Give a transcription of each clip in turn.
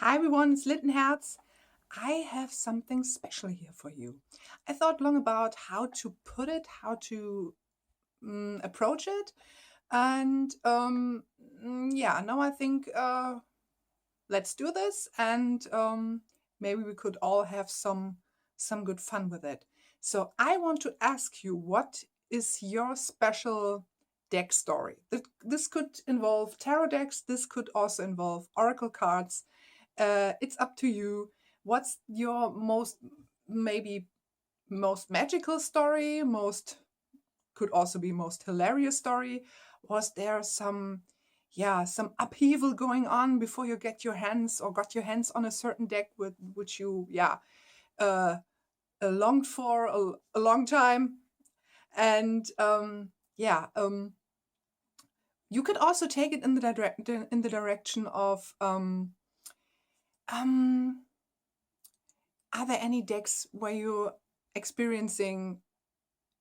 Hi everyone, it's Lindenherz. I have something special here for you. I thought long about how to put it, how to approach it, and yeah, now I think let's do this, and maybe we could all have some good fun with it. So I want to ask you, what is your special deck story? This could involve tarot decks. This could also involve oracle cards. It's up to you. What's your maybe most magical story? Most could also be most hilarious story. Was there some upheaval going on before you got your hands on a certain deck with which you uh, longed for a long time? And you could also take it in the direction of um, are there any decks where you're experiencing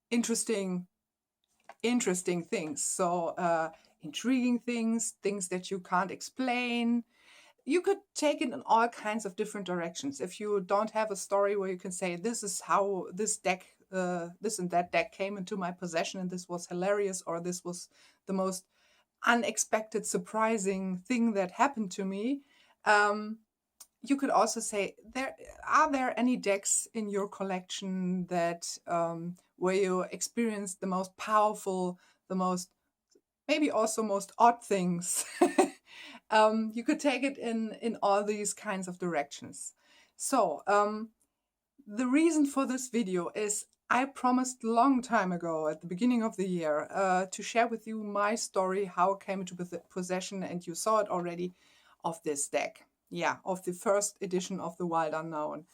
interesting interesting things? So intriguing things that you can't explain. You could take it in all kinds of different directions. If you don't have a story where you can say, this is how this and that deck came into my possession and this was hilarious, or this was the most unexpected, surprising thing that happened to me. You could also say, there any decks in your collection that where you experience the most powerful, the most maybe also most odd things? You could take it in all these kinds of directions. So the reason for this video is I promised long time ago at the beginning of the year to share with you my story, how it came into possession, and you saw it already, of this deck. Yeah, of the first edition of the Wild Unknown.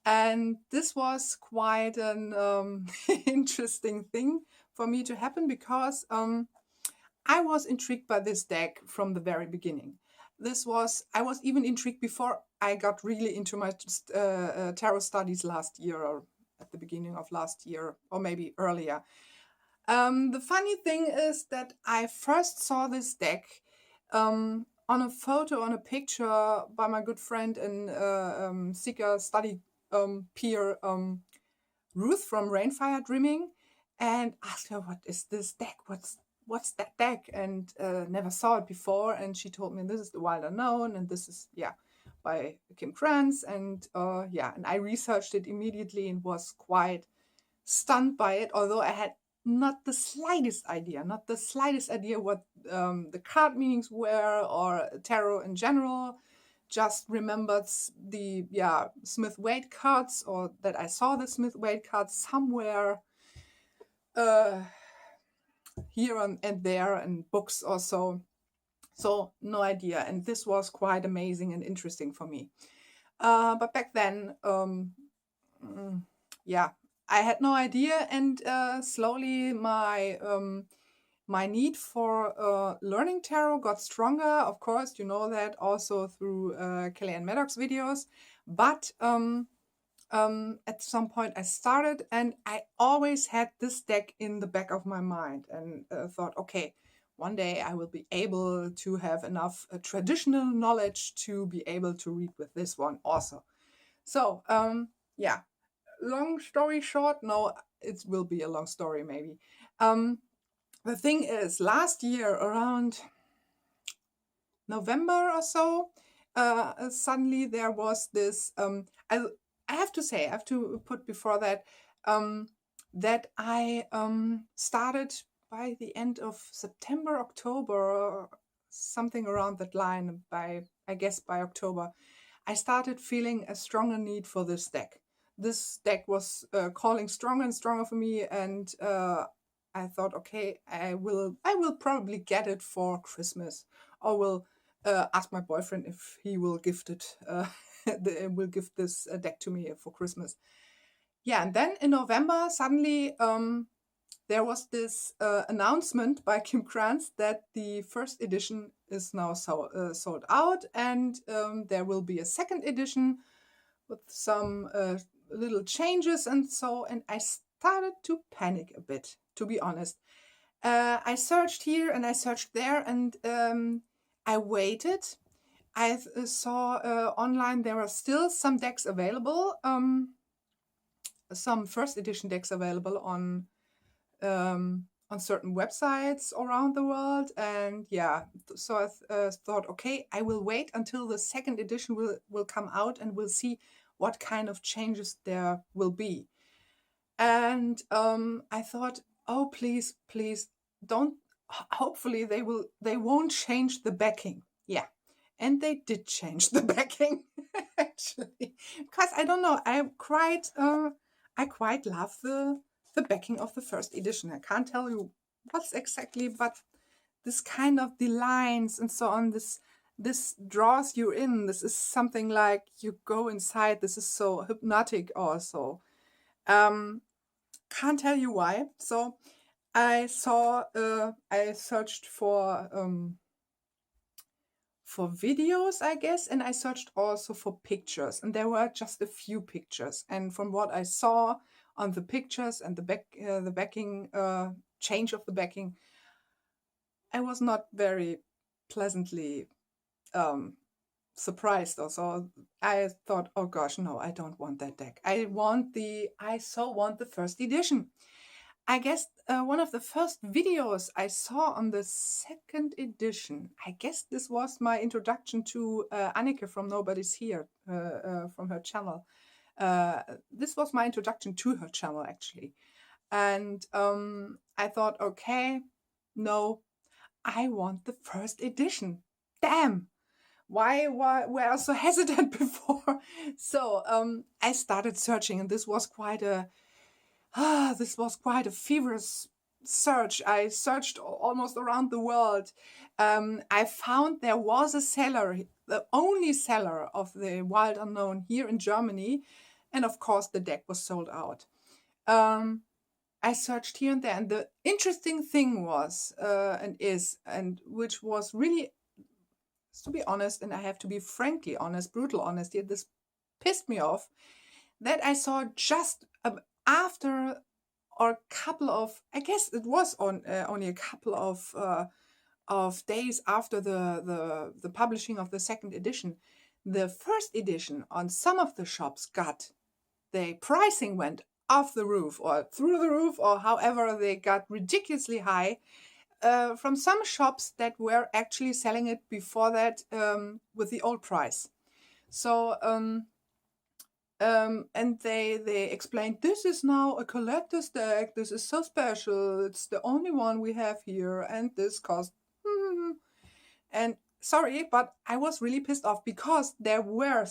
And this was quite an interesting thing for me to happen, because I was intrigued by this deck from the very beginning. I was even intrigued before I got really into my tarot studies last year, or at the beginning of last year, or maybe earlier. The funny thing is that I first saw this deck on a photo, on a picture by my good friend and Seeker study peer, Ruth from Rainfire Dreaming, and asked her, "What is this deck? What's that deck?" And never saw it before. And she told me, this is the Wild Unknown, and this is by Kim Krantz. And and I researched it immediately and was quite stunned by it, although I had not the slightest idea, what the card meanings were, or tarot in general. Just remembered the Smith-Waite cards, or that I saw the Smith-Waite cards somewhere uh, here and there in books or so. So no idea, and this was quite amazing and interesting for me. But back then, yeah, I had no idea, and slowly my need for learning tarot got stronger. Of course, you know that also through Kellyanne Maddox's videos. But at some point I started, and I always had this deck in the back of my mind, and thought, okay, one day I will be able to have enough traditional knowledge to be able to read with this one also. So yeah, long story short, no, it will be a long story maybe. The thing is, last year around November or so, suddenly there was this. I have to say, I have to put before that that I started by the end of September, October, something around that line. I guess by October, I started feeling a stronger need for this deck. This deck was calling stronger and stronger for me, and I thought, okay, I will probably get it for Christmas, or will ask my boyfriend if he will gift it, will gift this deck to me for Christmas. Yeah, and then in November, suddenly there was this announcement by Kim Krantz that the first edition is now sold out, and there will be a second edition with some little changes and so. And I started to panic a bit, to be honest. I searched here and I searched there, and I waited. I saw online there are still some decks available, some first edition decks available on certain websites around the world. And yeah, so I thought, okay, I will wait until the second edition will come out, and we'll see what kind of changes there will be. And I thought, oh, please, please don't. Hopefully, they won't change the backing. Yeah, and they did change the backing actually, because I don't know. I quite love the backing of the first edition. I can't tell you what's exactly, but this kind of the lines and so on. This draws you in. This is something like you go inside. This is so hypnotic also. Um, can't tell you why. So I searched for videos, I guess, and I searched also for pictures, and there were just a few pictures. And from what I saw on the pictures and the backing change of the backing, I was not very pleasantly um, surprised. Also, I thought, oh gosh, no, I don't want that deck. I so want the first edition. I guess one of the first videos I saw on the second edition, I guess this was my introduction to Anneke from Nobody's Here, from her channel. This was my introduction to her channel, actually. And I thought, okay, no, I want the first edition. Damn! Why were I so hesitant before? So I started searching, and this was quite a feverish search. I searched almost around the world. I found there was a seller, the only seller of the Wild Unknown here in Germany, and of course the deck was sold out. I searched here and there, and the interesting thing was and which was really, to be honest, and I have to be frankly honest, brutal honest here, this pissed me off, that I saw just after, or a couple of, I guess it was only a couple of days after the publishing of the second edition, the first edition on some of the shops the pricing went off the roof or through the roof, or however they got ridiculously high, from some shops that were actually selling it before that with the old price. So and they explained, this is now a collector's deck. This is so special. It's the only one we have here, and this cost. And sorry, but I was really pissed off because there were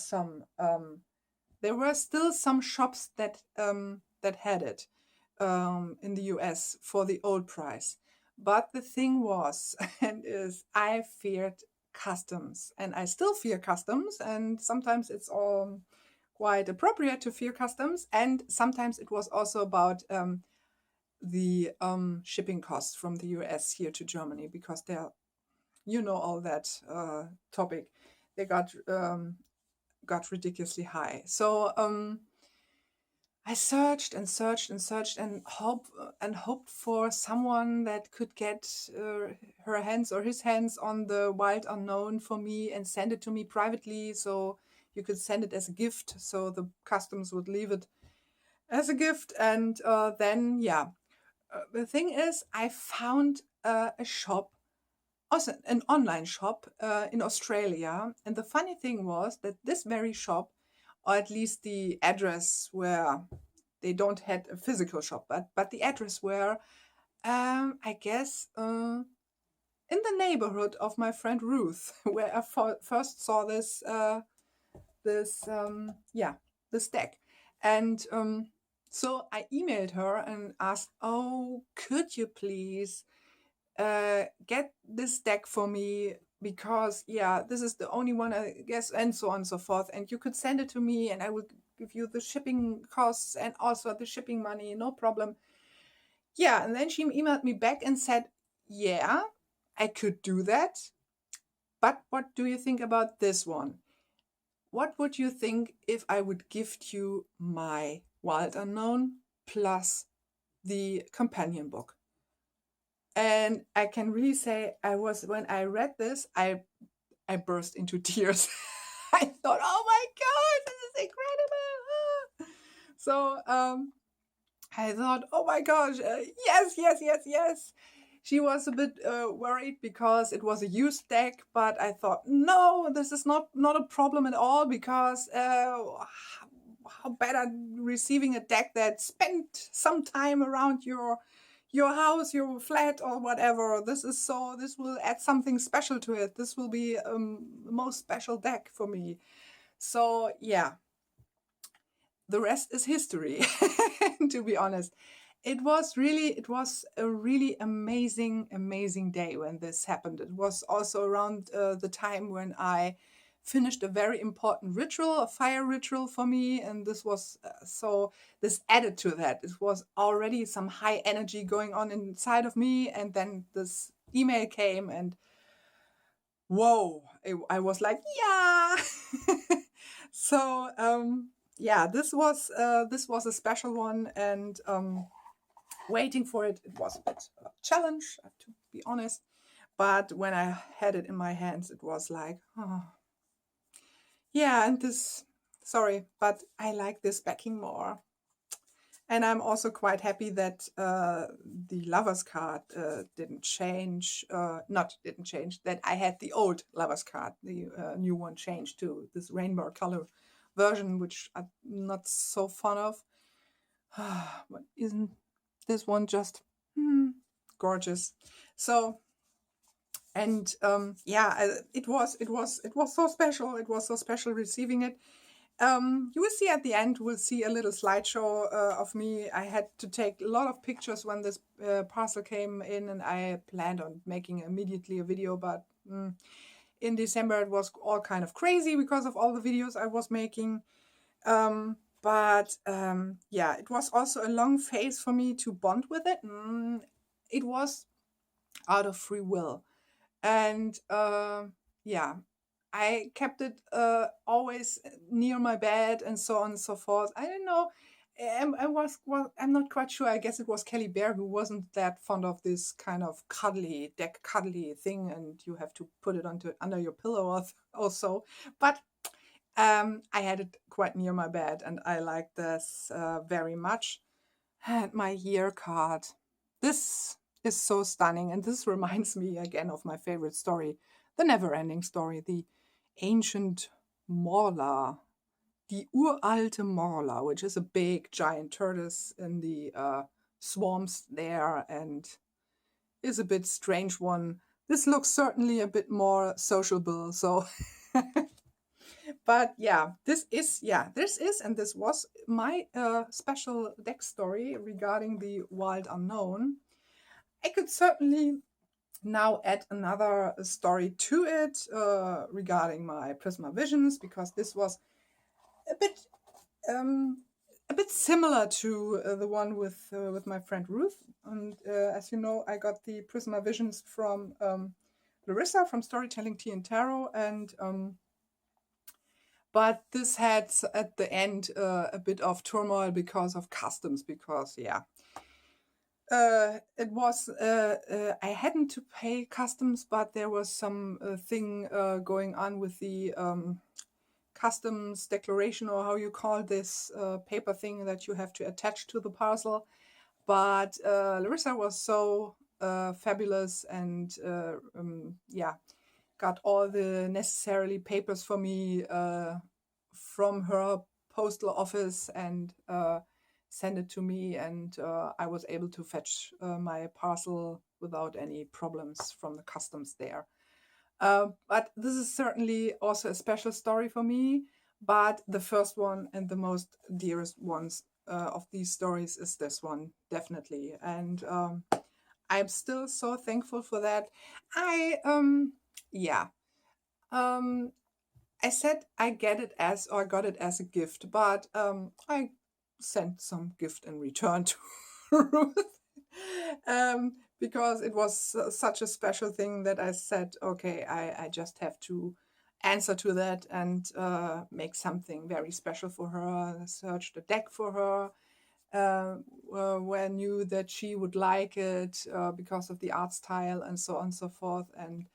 still some shops that had it in the US for the old price. But the thing was, and is, I feared customs, and I still fear customs, and sometimes it's all quite appropriate to fear customs, and sometimes it was also about the shipping costs from the US here to Germany, because they're, all that topic, they got ridiculously high. So I searched and searched and searched and hoped for someone that could get her hands or his hands on the Wild Unknown for me and send it to me privately, so you could send it as a gift, so the customs would leave it as a gift. And then, yeah, the thing is, I found a shop, also an online shop in Australia. And the funny thing was that this very shop, or at least the address where they don't had a physical shop, but the address where, I guess, in the neighborhood of my friend Ruth, where I first saw this this deck. And so I emailed her and asked, oh, could you please get this deck for me, because this is the only one, I guess, and so on and so forth, and you could send it to me and I will give you the shipping costs and also the shipping money, no problem. And then she emailed me back and said, yeah, I could do that, but what do you think about this one? What would you think if I would gift you my Wild Unknown plus the companion book? And I can really say, when I read this, I I burst into tears. I thought, oh my God, this is incredible. So I thought, oh my gosh, yes, yes, yes, yes. She was a bit worried because it was a used deck, but I thought, no, this is not a problem at all because how better receiving a deck that spent some time around your house, your flat, or whatever. This will add something special to it. This will be the most special deck for me. So yeah, the rest is history. To be honest, it was a really amazing day when this happened. It was also around the time when I finished a very important ritual, a fire ritual for me, and this was so this added to that. It was already some high energy going on inside of me, and then this email came, and whoa, I was like, yeah. So yeah, this was a special one, and waiting for it, it was a bit of a challenge, to be honest. But when I had it in my hands, it was like, oh, yeah, and this, sorry, but I like this backing more. And I'm also quite happy that the lover's card didn't change, not didn't change, that I had the old lover's card, the new one changed to this rainbow color version, which I'm not so fond of. But isn't this one just gorgeous? So, and yeah, it was so special. It was so special receiving it. You will see at the end, we'll see a little slideshow of me. I had to take a lot of pictures when this parcel came in, and I planned on making immediately a video, but in December it was all kind of crazy because of all the videos I was making. But yeah, it was also a long phase for me to bond with it. It was out of free will. And yeah, I kept it always near my bed and so on and so forth. I don't know. I'm not quite sure. I guess it was Kelly Bear who wasn't that fond of this kind of cuddly thing, and you have to put it under your pillow or so. But I had it quite near my bed, and I liked this very much. And my year card. This is so stunning, and this reminds me again of my favorite story, the never-ending story, the ancient Morla, die uralte Morla, which is a big giant tortoise in the swamps there, and is a bit strange one. This looks certainly a bit more sociable, so but yeah, and this was my special deck story regarding the wild unknown. I could certainly now add another story to it regarding my Prisma Visions, because this was a bit similar to the one with my friend Ruth. And as you know, I got the Prisma Visions from Larissa from Storytelling Tea and Tarot, and but this had at the end a bit of turmoil because of customs, because yeah, it was I hadn't to pay customs, but there was some thing going on with the customs declaration, or how you call this paper thing that you have to attach to the parcel. But Larissa was so fabulous, and yeah, got all the necessarily papers for me from her postal office, and send it to me, and I was able to fetch my parcel without any problems from the customs there. But this is certainly also a special story for me. But the first one and the most dearest ones of these stories is this one, definitely. And I'm still so thankful for that. Yeah. I said I got it as a gift, but I sent some gift in return to Ruth, because it was such a special thing that I said, okay, I just have to answer to that and make something very special for her. I searched a deck for her, where I knew that she would like it because of the art style and so on and so forth. And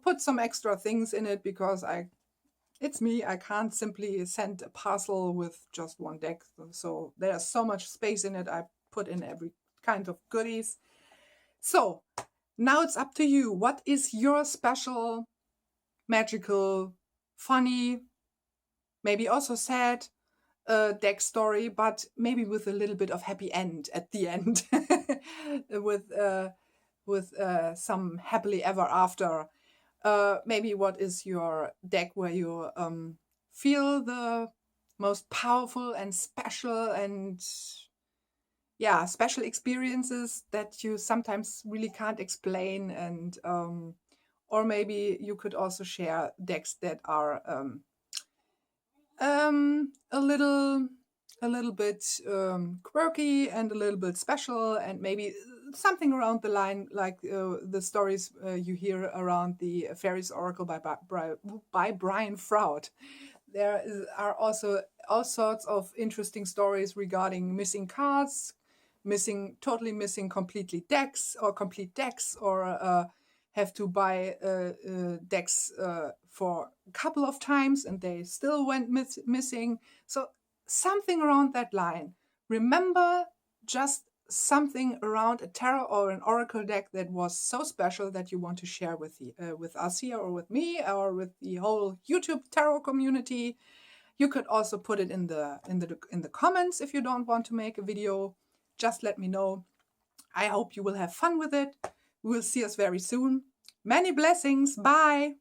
put some extra things in it because it's me. I can't simply send a parcel with just one deck. So there's so much space in it. I put in every kind of goodies. So now it's up to you. What is your special, magical, funny, maybe also sad deck story, but maybe with a little bit of happy end at the end, with some happily ever after. Maybe what is your deck where you feel the most powerful and special and special experiences that you sometimes really can't explain, and or maybe you could also share decks that are a little bit quirky and a little bit special, and maybe something around the line like the stories you hear around the Fairies Oracle by Brian Froud. Are also all sorts of interesting stories regarding missing cards, totally missing completely decks or complete decks, or have to buy decks for a couple of times and they still went missing. So something around that line. Remember just something around a tarot or an oracle deck that was so special that you want to share with us here, or with me, or with the whole YouTube tarot community. You could also put it in the comments if you don't want to make a video. Just let me know. I hope you will have fun with it. We will see us very soon. Many blessings. Bye.